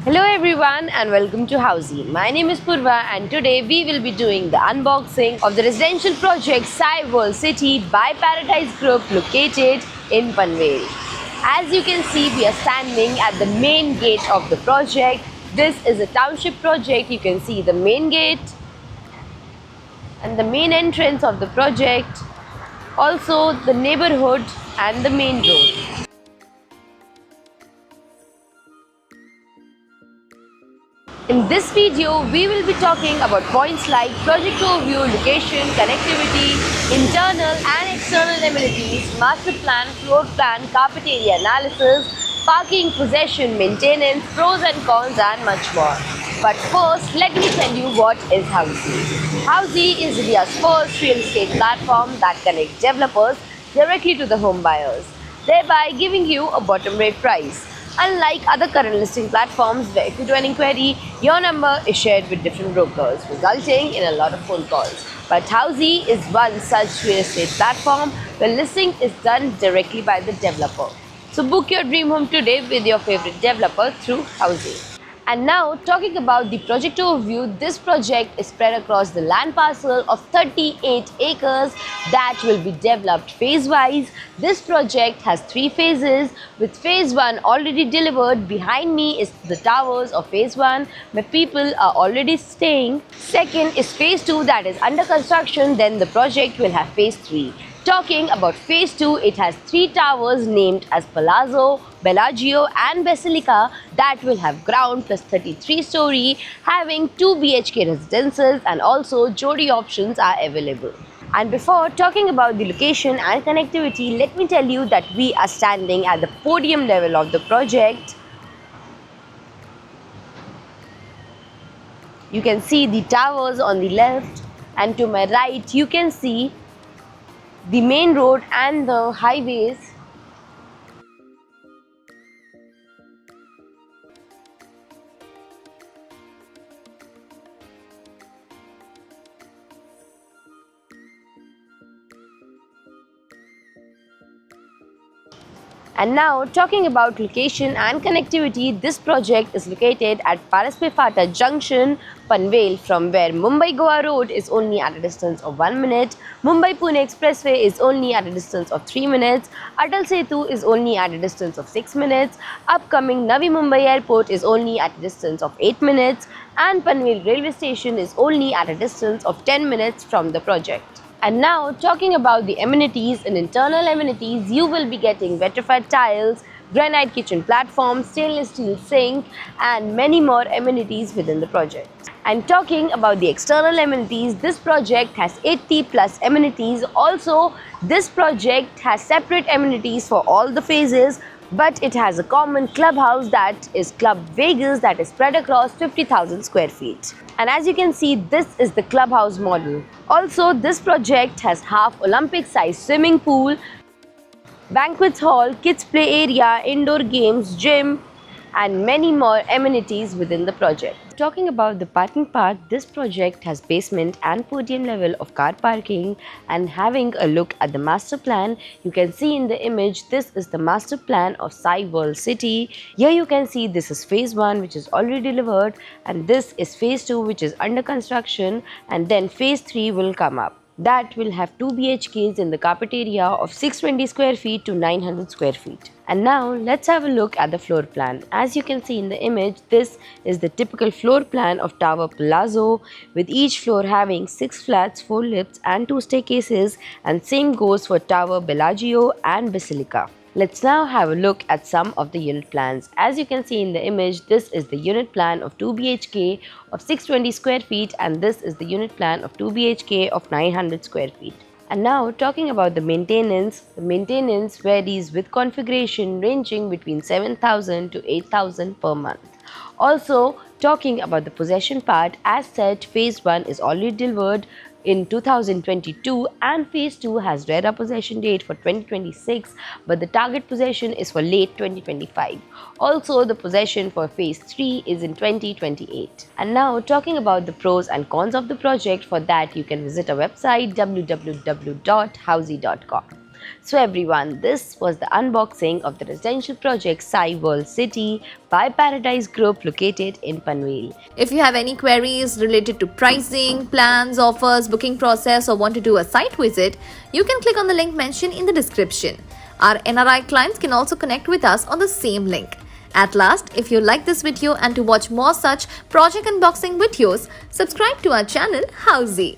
Hello everyone and welcome to Housey. My name is Purva and today we will be doing the unboxing of the residential project Sai World City by Paradise Group located in Panvel. As you can see, we are standing at the main gate of the project. This is a township project. You can see the main gate and the main entrance of the project, also the neighborhood and the main road. In this video, we will be talking about points like project overview, location, connectivity, internal and external amenities, master plan, floor plan, carpet area analysis, parking, possession, maintenance, pros and cons and much more. But first, let me tell you what is Housey. Housey is India's first real estate platform that connects developers directly to the home buyers, thereby giving you a bottom rate price. Unlike other current listing platforms where if you do an inquiry, your number is shared with different brokers, resulting in a lot of phone calls. But Housey is one such real estate platform where listing is done directly by the developer. So book your dream home today with your favorite developer through Housey. And now, talking about the project overview, this project is spread across the land parcel of 38 acres that will be developed phase-wise. This project has 3 phases, with phase 1 already delivered. Behind me is the towers of phase 1 where people are already staying. Second is phase 2 that is under construction. Then the project will have phase 3. Talking about phase 2, it has 3 towers named as Palazzo, Bellagio and Basilica that will have ground plus 33-story, having 2 BHK residences, and also Jodi options are available. And before talking about the location and connectivity, let me tell you that we are standing at the podium level of the project. You can see the towers on the left, and to my right you can see the main road and the highways. And now, talking about location and connectivity, this project is located at Paraspefata Junction, Panvel, from where Mumbai-Goa Road is only at a distance of 1 minute, Mumbai-Pune Expressway is only at a distance of 3 minutes, Atal Setu is only at a distance of 6 minutes, upcoming Navi Mumbai Airport is only at a distance of 8 minutes, and Panvel Railway Station is only at a distance of 10 minutes from the project. And now, talking about the amenities. In internal amenities, you will be getting vitrified tiles, granite kitchen platform, stainless steel sink and many more amenities within the project. And talking about the external amenities, this project has 80 plus amenities. Also, this project has separate amenities for all the phases, but it has a common clubhouse that is Club Vegas that is spread across 50,000 square feet. And as you can see, this is the clubhouse model. Also, this project has half Olympic size swimming pool, banquet hall, kids play area, indoor games, gym and many more amenities within the project. Talking about the parking part, this project has basement and podium level of car parking. And having a look at the master plan, you can see in the image this is the master plan of Sai World City. Here you can see this is phase 1 which is already delivered, and this is phase 2 which is under construction, and then phase 3 will come up. That will have 2 BHKs in the carpet area of 620 square feet to 900 square feet. And now let's have a look at the floor plan. As you can see in the image, this is the typical floor plan of Tower Palazzo, with each floor having 6 flats, 4 lifts and 2 staircases, and same goes for Tower Bellagio and Basilica. Let's now have a look at some of the unit plans. As you can see in the image, this is the unit plan of 2 BHK of 620 square feet, and this is the unit plan of 2 BHK of 900 square feet. And now, talking about the maintenance varies with configuration ranging between 7,000 to 8,000 per month. Also, talking about the possession part, as said, phase 1 is already delivered in 2022 and phase 2 has RERA possession date for 2026, but the target possession is for late 2025. Also, the possession for phase 3 is in 2028. And now, talking about the pros and cons of the project, for that you can visit our website www.housey.com. So everyone, this was the unboxing of the residential project Sai World City by Paradise Group located in Panvel. If you have any queries related to pricing, plans, offers, booking process, or want to do a site visit, you can click on the link mentioned in the description. Our NRI clients can also connect with us on the same link. At last, if you like this video and to watch more such project unboxing videos, subscribe to our channel Housey.